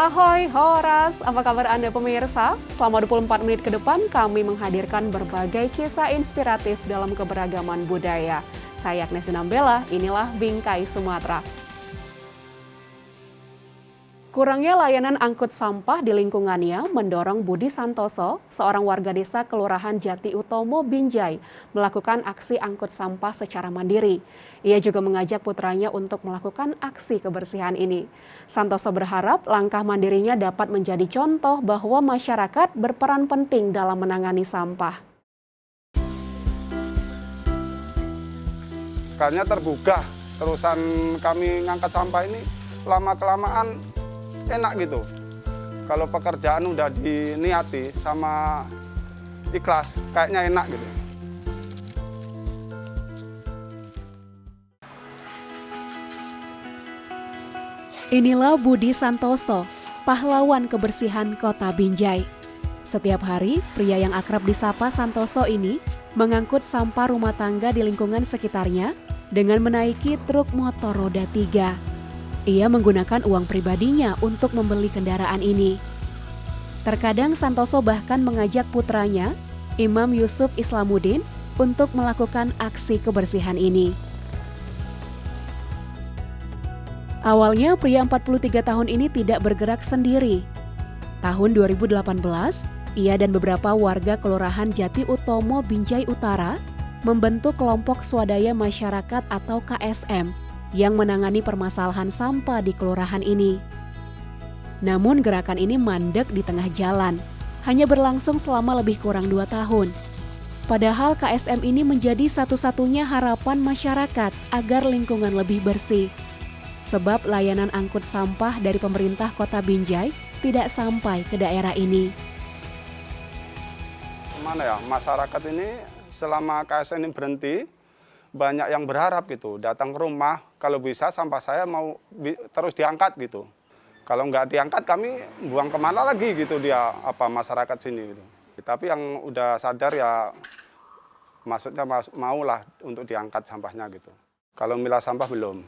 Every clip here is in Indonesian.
Ahoy Horas, apa kabar Anda pemirsa? Selama 24 menit ke depan kami menghadirkan berbagai kisah inspiratif dalam keberagaman budaya. Saya Agnes Nambela, inilah Bingkai Sumatera. Kurangnya layanan angkut sampah di lingkungannya mendorong Budi Santoso, seorang warga desa Kelurahan Jati Utomo, Binjai, melakukan aksi angkut sampah secara mandiri. Ia juga mengajak putranya untuk melakukan aksi kebersihan ini. Santoso berharap langkah mandirinya dapat menjadi contoh bahwa masyarakat berperan penting dalam menangani sampah. Karena tergugah, terusan kami ngangkat sampah ini lama-kelamaan enak gitu. Kalau pekerjaan udah diniati sama ikhlas, kayaknya enak gitu. Inilah Budi Santoso, pahlawan kebersihan Kota Binjai. Setiap hari, pria yang akrab disapa Santoso ini mengangkut sampah rumah tangga di lingkungan sekitarnya dengan menaiki truk motor roda 3. Ia menggunakan uang pribadinya untuk membeli kendaraan ini. Terkadang Santoso bahkan mengajak putranya, Imam Yusuf Islamuddin, untuk melakukan aksi kebersihan ini. Awalnya pria 43 tahun ini tidak bergerak sendiri. Tahun 2018, ia dan beberapa warga Kelurahan Jati Utomo, Binjai Utara membentuk kelompok swadaya masyarakat atau KSM yang menangani permasalahan sampah di kelurahan ini. Namun gerakan ini mandek di tengah jalan, hanya berlangsung selama lebih kurang 2 tahun. Padahal KSM ini menjadi satu-satunya harapan masyarakat agar lingkungan lebih bersih. Sebab layanan angkut sampah dari pemerintah Kota Binjai tidak sampai ke daerah ini. Mana ya, masyarakat ini selama KSM ini berhenti, banyak yang berharap gitu, datang ke rumah, kalau bisa sampah saya mau terus diangkat gitu. Kalau nggak diangkat kami buang kemana lagi gitu dia, masyarakat sini gitu. Tapi yang udah sadar ya maksudnya maulah untuk diangkat sampahnya gitu. Kalau milah sampah belum,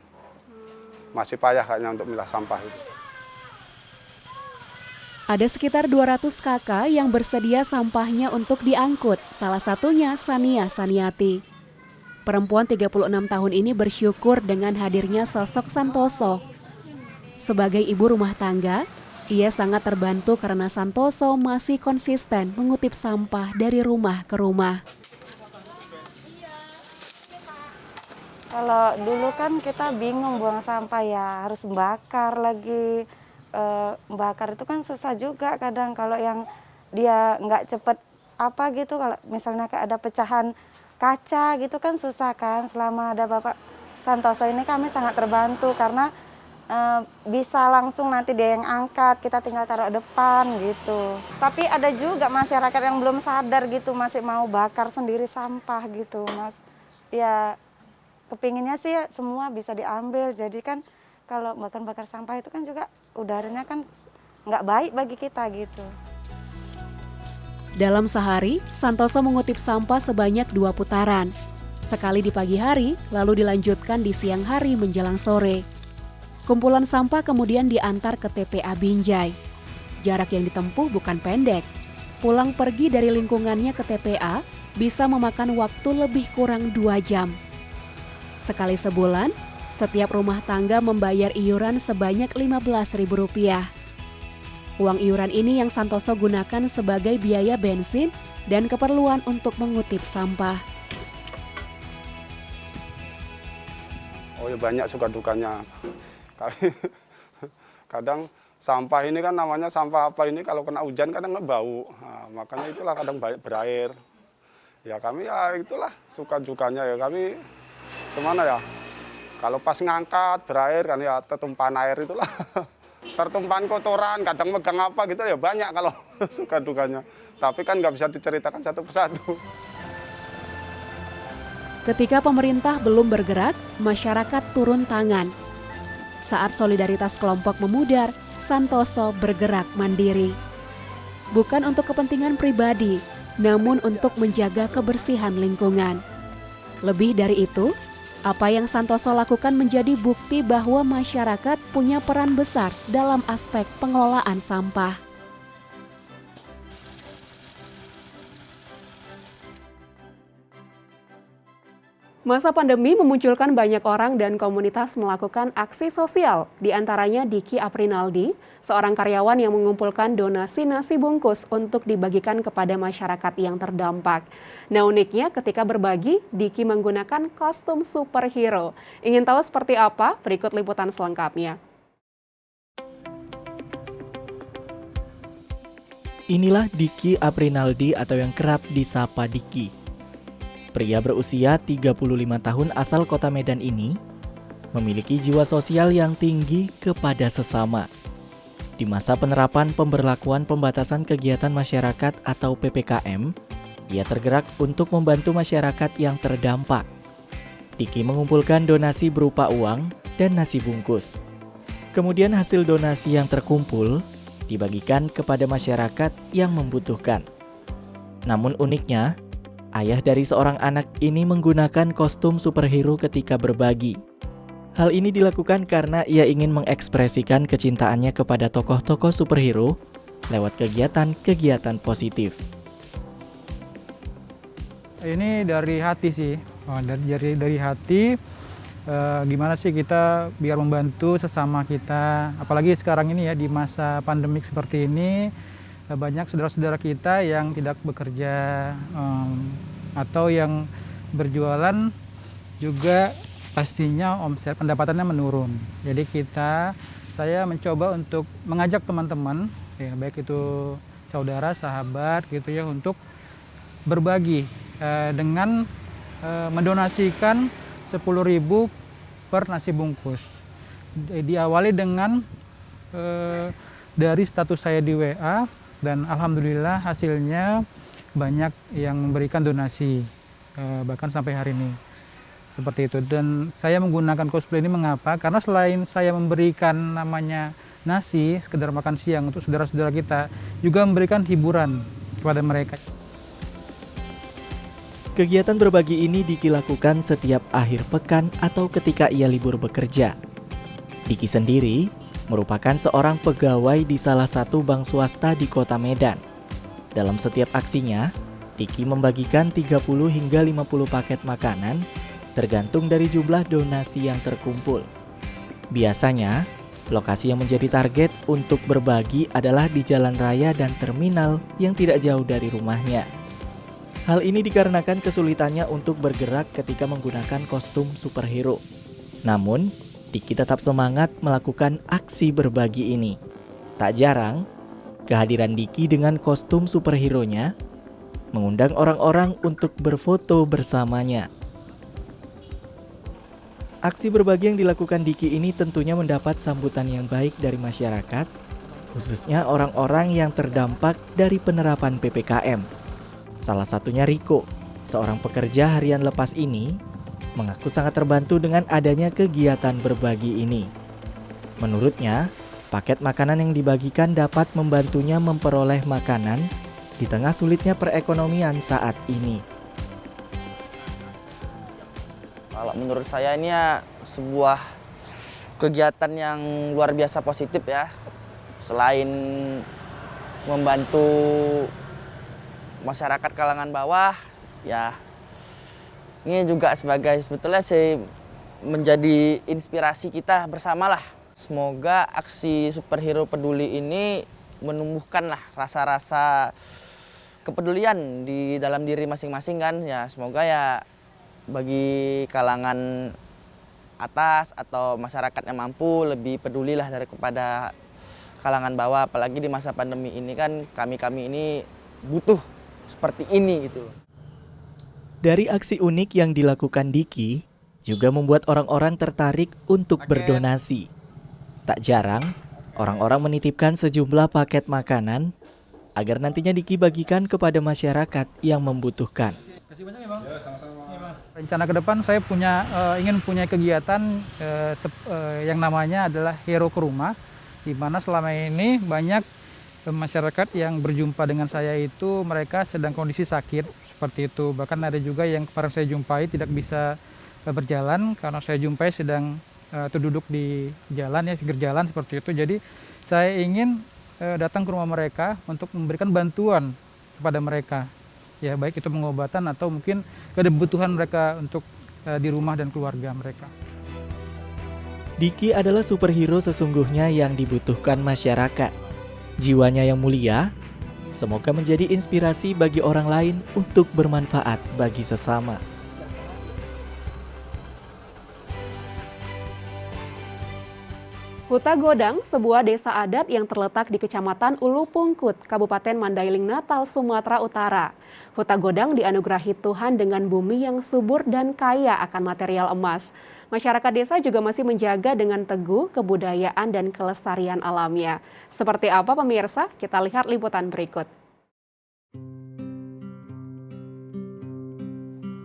masih payah kayaknya untuk milah sampah itu. Ada sekitar 200 kakak yang bersedia sampahnya untuk diangkut, salah satunya Sania Saniati. Perempuan 36 tahun ini bersyukur dengan hadirnya sosok Santoso. Sebagai ibu rumah tangga, ia sangat terbantu karena Santoso masih konsisten mengutip sampah dari rumah ke rumah. Kalau dulu kan kita bingung buang sampah ya, harus membakar lagi. Membakar itu kan susah juga kadang kalau yang dia nggak cepet gitu, kalau misalnya kayak ada pecahan kaca gitu kan susah kan. Selama ada Bapak Santoso ini kami sangat terbantu karena bisa langsung nanti dia yang angkat, kita tinggal taruh depan gitu. Tapi ada juga masyarakat yang belum sadar gitu, masih mau bakar sendiri sampah gitu Mas. Ya kepinginnya sih semua bisa diambil, jadi kan kalau bakar sampah itu kan juga udaranya kan nggak baik bagi kita gitu. Dalam sehari, Santoso mengutip sampah sebanyak 2 putaran. Sekali di pagi hari, lalu dilanjutkan di siang hari menjelang sore. Kumpulan sampah kemudian diantar ke TPA Binjai. Jarak yang ditempuh bukan pendek. Pulang pergi dari lingkungannya ke TPA bisa memakan waktu lebih kurang 2 jam. Sekali sebulan, setiap rumah tangga membayar iuran sebanyak Rp15.000. Uang iuran ini yang Santoso gunakan sebagai biaya bensin dan keperluan untuk mengutip sampah. Oh ya banyak suka dukanya. Kadang sampah ini kan namanya sampah ini kalau kena hujan kadang ngebau. Nah, makanya itulah kadang banyak berair. Ya kami ya itulah suka dukanya ya kami gimana ya. Kalau pas ngangkat berair kan ya tetumpahan air itulah. Tertumpahan kotoran, kadang megang apa gitu ya banyak kalau suka dukanya. Tapi kan nggak bisa diceritakan satu persatu. Ketika pemerintah belum bergerak, masyarakat turun tangan. Saat solidaritas kelompok memudar, Santoso bergerak mandiri. Bukan untuk kepentingan pribadi, namun untuk menjaga kebersihan lingkungan. Lebih dari itu, Apa yang Santoso lakukan menjadi bukti bahwa masyarakat punya peran besar dalam aspek pengelolaan sampah. Masa pandemi memunculkan banyak orang dan komunitas melakukan aksi sosial, di antaranya Diki Aprinaldi, seorang karyawan yang mengumpulkan donasi nasi bungkus untuk dibagikan kepada masyarakat yang terdampak. Nah uniknya ketika berbagi, Diki menggunakan kostum superhero. Ingin tahu seperti apa? Berikut liputan selengkapnya. Inilah Diki Aprinaldi atau yang kerap disapa Diki. Pria berusia 35 tahun asal kota Medan ini memiliki jiwa sosial yang tinggi kepada sesama. Di masa penerapan pemberlakuan pembatasan kegiatan masyarakat atau PPKM, ia tergerak untuk membantu masyarakat yang terdampak. Diki mengumpulkan donasi berupa uang dan nasi bungkus. Kemudian hasil donasi yang terkumpul dibagikan kepada masyarakat yang membutuhkan. Namun uniknya, ayah dari seorang anak ini menggunakan kostum superhero ketika berbagi. Hal ini dilakukan karena ia ingin mengekspresikan kecintaannya kepada tokoh-tokoh superhero lewat kegiatan-kegiatan positif. Ini dari hati sih, dari hati. Gimana sih kita biar membantu sesama kita, apalagi sekarang ini ya di masa pandemik seperti ini. Banyak saudara-saudara kita yang tidak bekerja atau yang berjualan juga pastinya omset pendapatannya menurun. Jadi saya mencoba untuk mengajak teman-teman, ya, baik itu saudara, sahabat gitu ya, untuk berbagi dengan mendonasikan 10.000 per nasi bungkus. Diawali dengan dari status saya di WA. Dan alhamdulillah hasilnya banyak yang memberikan donasi, bahkan sampai hari ini. Seperti itu. Dan saya menggunakan cosplay ini mengapa? Karena selain saya memberikan namanya nasi, sekedar makan siang untuk saudara-saudara kita, juga memberikan hiburan kepada mereka. Kegiatan berbagi ini Diki lakukan setiap akhir pekan atau ketika ia libur bekerja. Diki sendiri merupakan seorang pegawai di salah satu bank swasta di kota Medan. Dalam setiap aksinya, Diki membagikan 30 hingga 50 paket makanan tergantung dari jumlah donasi yang terkumpul. Biasanya, lokasi yang menjadi target untuk berbagi adalah di jalan raya dan terminal yang tidak jauh dari rumahnya. Hal ini dikarenakan kesulitannya untuk bergerak ketika menggunakan kostum superhero. Namun, Diki tetap semangat melakukan aksi berbagi ini. Tak jarang, kehadiran Diki dengan kostum superhero-nya mengundang orang-orang untuk berfoto bersamanya. Aksi berbagi yang dilakukan Diki ini tentunya mendapat sambutan yang baik dari masyarakat, khususnya orang-orang yang terdampak dari penerapan PPKM. Salah satunya Riko, seorang pekerja harian lepas ini, mengaku sangat terbantu dengan adanya kegiatan berbagi ini. Menurutnya, paket makanan yang dibagikan dapat membantunya memperoleh makanan di tengah sulitnya perekonomian saat ini. Kalau menurut saya ini ya sebuah kegiatan yang luar biasa positif ya. Selain membantu masyarakat kalangan bawah, ya ini juga sebetulnya menjadi inspirasi kita bersamalah. Semoga aksi superhero peduli ini menumbuhkanlah rasa-rasa kepedulian di dalam diri masing-masing kan. Ya semoga ya bagi kalangan atas atau masyarakat yang mampu lebih pedulilah daripada kalangan bawah. Apalagi di masa pandemi ini kan kami ini butuh seperti ini gitu. Dari aksi unik yang dilakukan Diki juga membuat orang-orang tertarik untuk berdonasi. Tak jarang, orang-orang menitipkan sejumlah paket makanan agar nantinya Diki bagikan kepada masyarakat yang membutuhkan. Rencana ke depan saya ingin punya kegiatan yang namanya adalah Hero ke Rumah, di mana selama ini banyak masyarakat yang berjumpa dengan saya itu mereka sedang kondisi sakit seperti itu. Bahkan ada juga yang kemarin saya jumpai tidak bisa berjalan karena saya jumpai sedang terduduk di jalan ya, pinggir jalan seperti itu. Jadi saya ingin datang ke rumah mereka untuk memberikan bantuan kepada mereka. Ya, baik itu pengobatan atau mungkin kebutuhan mereka untuk di rumah dan keluarga mereka. Diki adalah superhero sesungguhnya yang dibutuhkan masyarakat. Jiwanya yang mulia, semoga menjadi inspirasi bagi orang lain untuk bermanfaat bagi sesama. Huta Godang, sebuah desa adat yang terletak di Kecamatan Ulu Pungkut, Kabupaten Mandailing Natal, Sumatera Utara. Huta Godang dianugerahi Tuhan dengan bumi yang subur dan kaya akan material emas. Masyarakat desa juga masih menjaga dengan teguh kebudayaan dan kelestarian alamnya. Seperti apa pemirsa? Kita lihat liputan berikut.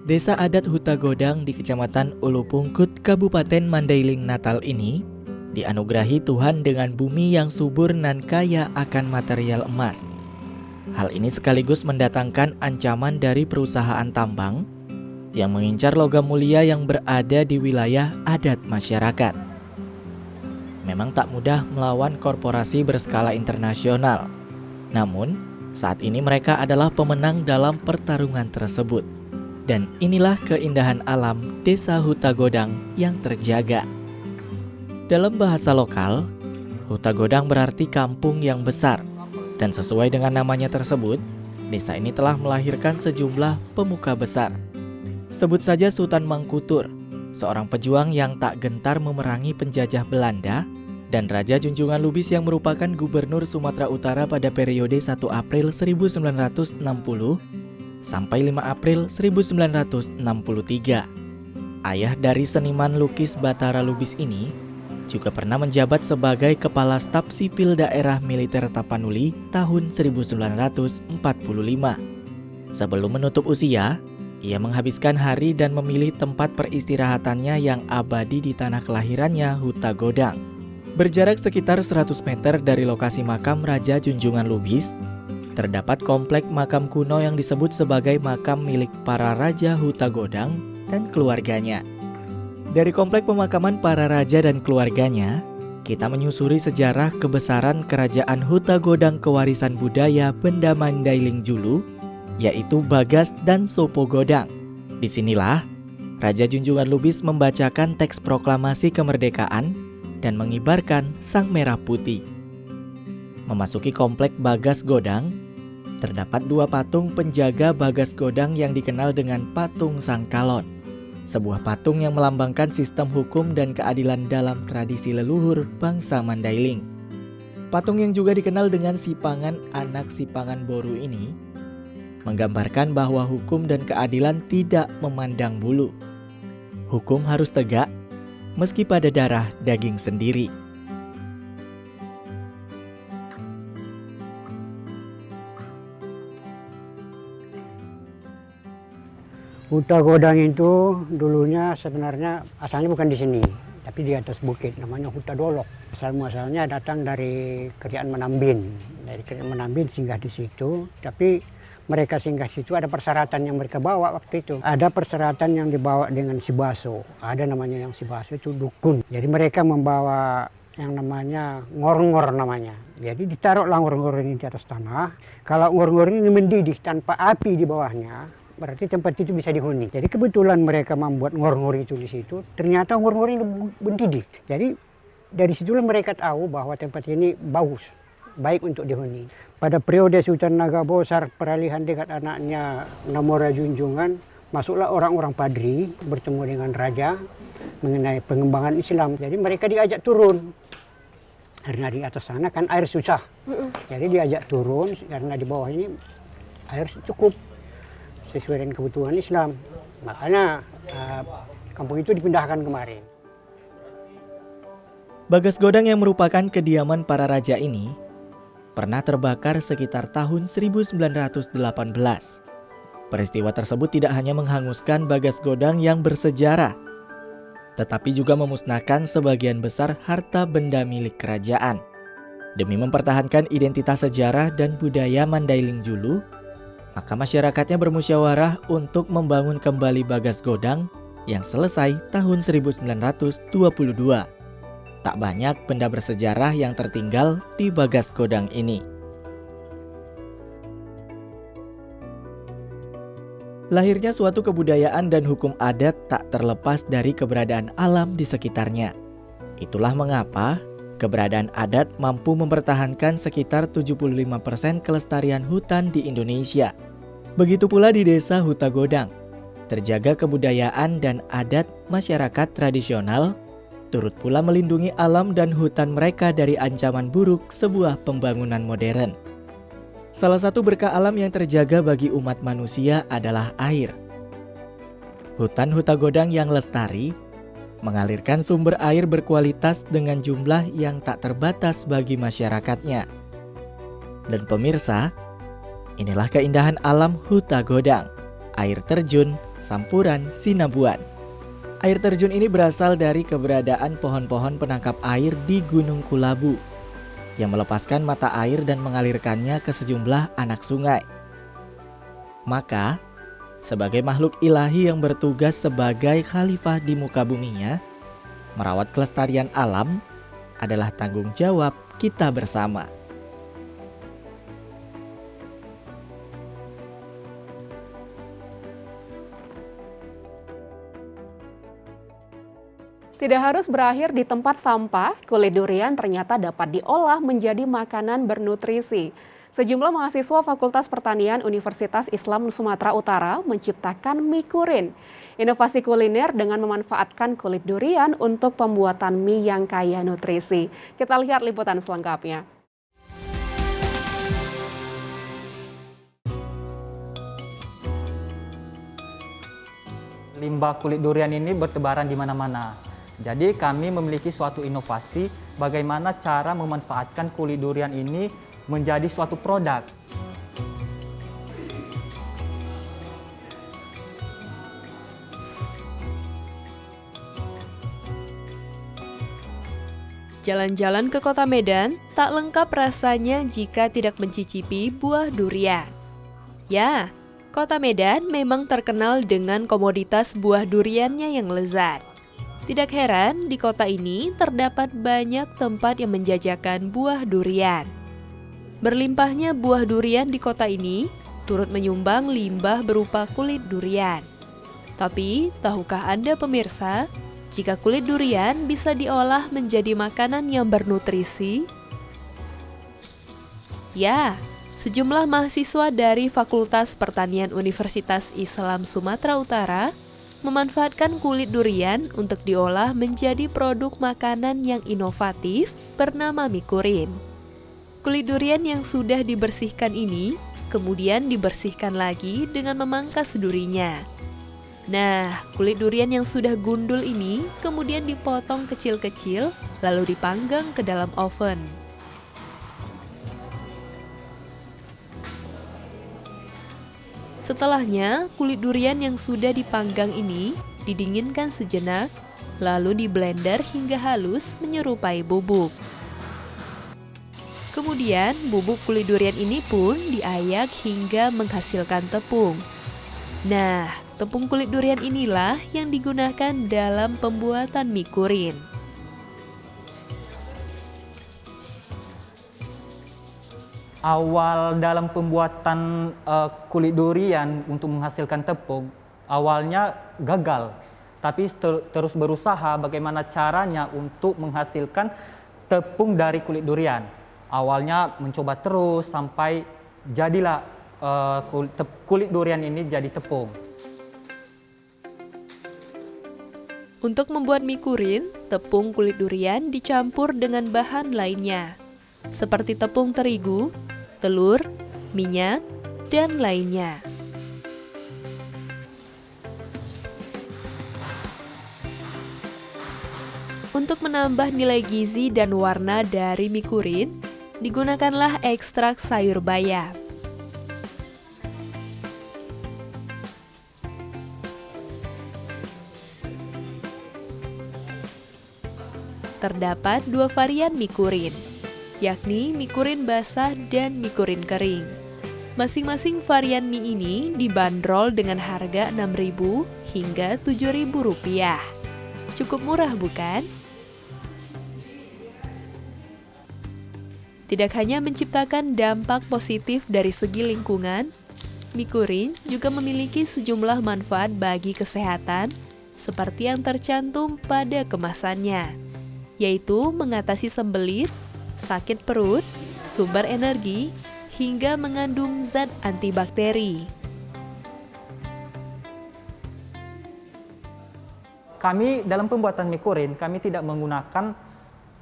Desa adat Huta Godang di Kecamatan Ulu Pungkut, Kabupaten Mandailing Natal ini dianugerahi Tuhan dengan bumi yang subur dan kaya akan material emas. Hal ini sekaligus mendatangkan ancaman dari perusahaan tambang yang mengincar logam mulia yang berada di wilayah adat masyarakat. Memang tak mudah melawan korporasi berskala internasional. Namun, saat ini mereka adalah pemenang dalam pertarungan tersebut. Dan inilah keindahan alam Desa Huta Godang yang terjaga. Dalam bahasa lokal, Huta Godang berarti kampung yang besar. Dan sesuai dengan namanya tersebut, desa ini telah melahirkan sejumlah pemuka besar. Sebut saja Sultan Mangkutur, seorang pejuang yang tak gentar memerangi penjajah Belanda, dan Raja Junjungan Lubis yang merupakan gubernur Sumatera Utara pada periode 1 April 1960 sampai 5 April 1963. Ayah dari seniman lukis Batara Lubis ini juga pernah menjabat sebagai Kepala Staf Sipil Daerah Militer Tapanuli tahun 1945. Sebelum menutup usia, ia menghabiskan hari dan memilih tempat peristirahatannya yang abadi di tanah kelahirannya, Huta Godang. Berjarak sekitar 100 meter dari lokasi makam Raja Junjungan Lubis, terdapat komplek makam kuno yang disebut sebagai makam milik para Raja Huta Godang dan keluarganya. Dari komplek pemakaman para raja dan keluarganya, kita menyusuri sejarah kebesaran kerajaan Huta Godang kewarisan budaya Benda Mandailing Julu, yaitu Bagas dan Sopo Godang. Disinilah Raja Junjungan Lubis membacakan teks proklamasi kemerdekaan dan mengibarkan sang merah putih. Memasuki komplek Bagas Godang, terdapat 2 patung penjaga Bagas Godang yang dikenal dengan patung Sang Kalon. Sebuah patung yang melambangkan sistem hukum dan keadilan dalam tradisi leluhur bangsa Mandailing. Patung yang juga dikenal dengan Sipangan Anak Sipangan Boru ini menggambarkan bahwa hukum dan keadilan tidak memandang bulu. Hukum harus tegak meski pada darah daging sendiri. Huta Godang itu dulunya sebenarnya asalnya bukan di sini, tapi di atas bukit, namanya Huta Dolok. Asal-muasalnya datang dari Kerajaan Menambin. Dari Kerajaan Menambin singgah di situ, tapi mereka singgah di situ ada persyaratan yang mereka bawa waktu itu. Ada persyaratan yang dibawa dengan sibaso, ada namanya yang sibaso itu dukun. Jadi mereka membawa yang namanya ngor-ngor namanya. Jadi ditaruhlah ngor-ngor ini di atas tanah. Kalau ngor-ngor ini mendidih tanpa api di bawahnya, berarti tempat itu bisa dihuni. Jadi kebetulan mereka membuat ngor-ngor itu di situ, ternyata ngor-ngor ini mendidih. Jadi dari situlah mereka tahu bahwa tempat ini bagus, baik untuk dihuni. Pada periode Sultan Nagabosar, peralihan dekat anaknya Namora Junjungan, masuklah orang-orang padri bertemu dengan raja mengenai pengembangan Islam. Jadi mereka diajak turun. Karena di atas sana kan air susah. Jadi diajak turun karena di bawah ini air cukup sesuai dengan kebutuhan Islam. Makanya kampung itu dipindahkan kemari. Bagas Godang yang merupakan kediaman para raja ini pernah terbakar sekitar tahun 1918. Peristiwa tersebut tidak hanya menghanguskan Bagas Godang yang bersejarah, tetapi juga memusnahkan sebagian besar harta benda milik kerajaan. Demi mempertahankan identitas sejarah dan budaya Mandailing Julu, maka masyarakatnya bermusyawarah untuk membangun kembali Bagas Godang yang selesai tahun 1922. Tak banyak benda bersejarah yang tertinggal di Bagas Godang ini. Lahirnya suatu kebudayaan dan hukum adat tak terlepas dari keberadaan alam di sekitarnya. Itulah mengapa keberadaan adat mampu mempertahankan sekitar 75% kelestarian hutan di Indonesia. Begitu pula di Desa Huta Godang. Terjaga kebudayaan dan adat masyarakat tradisional, turut pula melindungi alam dan hutan mereka dari ancaman buruk sebuah pembangunan modern. Salah satu berkah alam yang terjaga bagi umat manusia adalah air. Hutan Huta Godang yang lestari mengalirkan sumber air berkualitas dengan jumlah yang tak terbatas bagi masyarakatnya. Dan pemirsa, inilah keindahan alam Huta Godang, air terjun Sampuran Sinabuan. Air terjun ini berasal dari keberadaan pohon-pohon penangkap air di Gunung Kulabu yang melepaskan mata air dan mengalirkannya ke sejumlah anak sungai. Maka, sebagai makhluk ilahi yang bertugas sebagai khalifah di muka buminya, merawat kelestarian alam adalah tanggung jawab kita bersama. Tidak harus berakhir di tempat sampah, kulit durian ternyata dapat diolah menjadi makanan bernutrisi. Sejumlah mahasiswa Fakultas Pertanian Universitas Islam Sumatera Utara menciptakan mie kurin. Inovasi kuliner dengan memanfaatkan kulit durian untuk pembuatan mie yang kaya nutrisi. Kita lihat liputan selengkapnya. Limbah kulit durian ini bertebaran di mana-mana. Jadi kami memiliki suatu inovasi bagaimana cara memanfaatkan kulit durian ini menjadi suatu produk. Jalan-jalan ke Kota Medan tak lengkap rasanya jika tidak mencicipi buah durian. Ya, Kota Medan memang terkenal dengan komoditas buah duriannya yang lezat. Tidak heran di kota ini terdapat banyak tempat yang menjajakan buah durian. Berlimpahnya buah durian di kota ini turut menyumbang limbah berupa kulit durian. Tapi, tahukah Anda pemirsa, jika kulit durian bisa diolah menjadi makanan yang bernutrisi? Ya, sejumlah mahasiswa dari Fakultas Pertanian Universitas Islam Sumatera Utara memanfaatkan kulit durian untuk diolah menjadi produk makanan yang inovatif bernama mie kurin. Kulit durian yang sudah dibersihkan ini kemudian dibersihkan lagi dengan memangkas durinya. Nah, kulit durian yang sudah gundul ini kemudian dipotong kecil-kecil lalu dipanggang ke dalam oven. Setelahnya, kulit durian yang sudah dipanggang ini didinginkan sejenak, lalu diblender hingga halus menyerupai bubuk. Kemudian, bubuk kulit durian ini pun diayak hingga menghasilkan tepung. Nah, tepung kulit durian inilah yang digunakan dalam pembuatan mie kurin. Awal dalam pembuatan kulit durian untuk menghasilkan tepung, awalnya gagal. Tapi terus berusaha bagaimana caranya untuk menghasilkan tepung dari kulit durian. Awalnya mencoba terus sampai jadilah kulit durian ini jadi tepung. Untuk membuat mie kurin, tepung kulit durian dicampur dengan bahan lainnya, seperti tepung terigu, telur, minyak, dan lainnya. Untuk menambah nilai gizi dan warna dari mie kurin, digunakanlah ekstrak sayur bayam. Terdapat dua varian mie kurin, yakni mie kurin basah dan mie kurin kering. Masing-masing varian mie ini dibanderol dengan harga Rp6.000 hingga Rp7.000. Cukup murah bukan? Tidak hanya menciptakan dampak positif dari segi lingkungan, Mikurin juga memiliki sejumlah manfaat bagi kesehatan seperti yang tercantum pada kemasannya, yaitu mengatasi sembelit, sakit perut, sumber energi, hingga mengandung zat antibakteri. Kami dalam pembuatan Mikurin, kami tidak menggunakan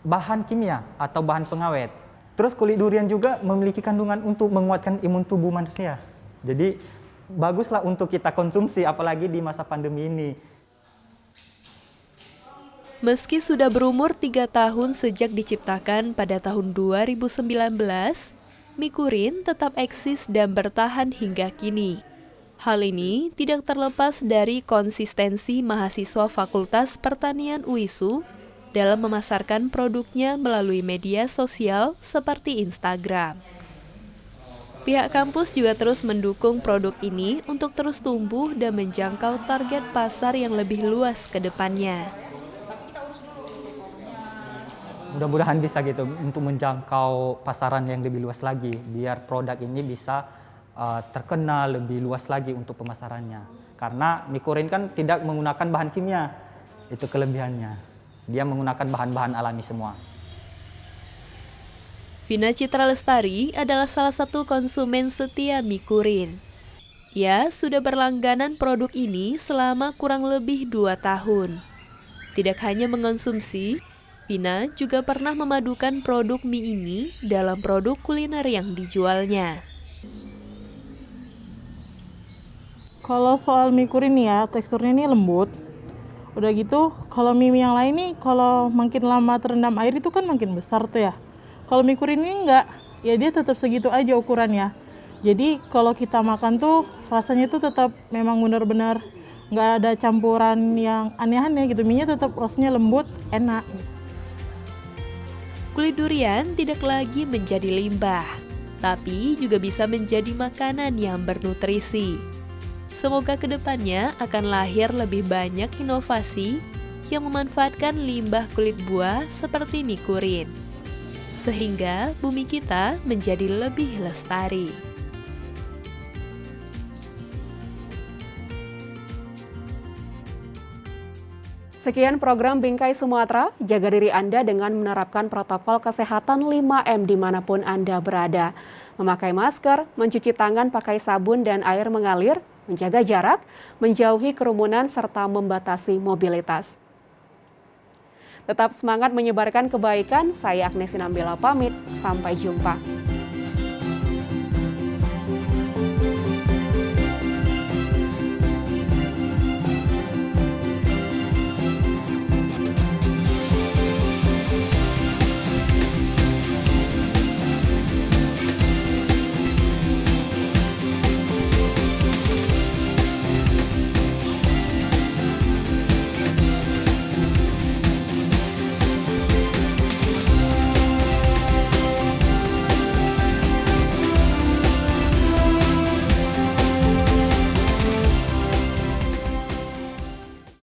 bahan kimia atau bahan pengawet. Terus kulit durian juga memiliki kandungan untuk menguatkan imun tubuh manusia. Jadi baguslah untuk kita konsumsi, apalagi di masa pandemi ini. Meski sudah berumur 3 tahun sejak diciptakan pada tahun 2019, Mikurin tetap eksis dan bertahan hingga kini. Hal ini tidak terlepas dari konsistensi mahasiswa Fakultas Pertanian UISU dalam memasarkan produknya melalui media sosial seperti Instagram. Pihak kampus juga terus mendukung produk ini untuk terus tumbuh dan menjangkau target pasar yang lebih luas ke depannya. Mudah-mudahan bisa gitu untuk menjangkau pasaran yang lebih luas lagi, biar produk ini bisa terkenal lebih luas lagi untuk pemasarannya. Karena Mikurin kan tidak menggunakan bahan kimia, itu kelebihannya. Dia menggunakan bahan-bahan alami semua. Vina Citra Lestari adalah salah satu konsumen setia Mikurin. Ia sudah berlangganan produk ini selama kurang lebih 2 tahun. Tidak hanya mengonsumsi, Vina juga pernah memadukan produk mie ini dalam produk kuliner yang dijualnya. Kalau soal Mikurin ya, teksturnya ini lembut. Udah gitu, kalau mie yang lain nih, kalau makin lama terendam air itu kan makin besar tuh ya. Kalau Mikurin ini enggak, ya dia tetap segitu aja ukurannya. Jadi kalau kita makan tuh rasanya tuh tetap memang benar-benar nggak ada campuran yang aneh-aneh gitu. Mie-nya tetap rasanya lembut, enak. Kulit durian tidak lagi menjadi limbah, tapi juga bisa menjadi makanan yang bernutrisi. Semoga kedepannya akan lahir lebih banyak inovasi yang memanfaatkan limbah kulit buah seperti Mikurin, sehingga bumi kita menjadi lebih lestari. Sekian program Bingkai Sumatera. Jaga diri Anda dengan menerapkan protokol kesehatan 5M dimanapun Anda berada. Memakai masker, mencuci tangan pakai sabun dan air mengalir, menjaga jarak, menjauhi kerumunan, serta membatasi mobilitas. Tetap semangat menyebarkan kebaikan. Saya Agnes Sinambela pamit. Sampai jumpa.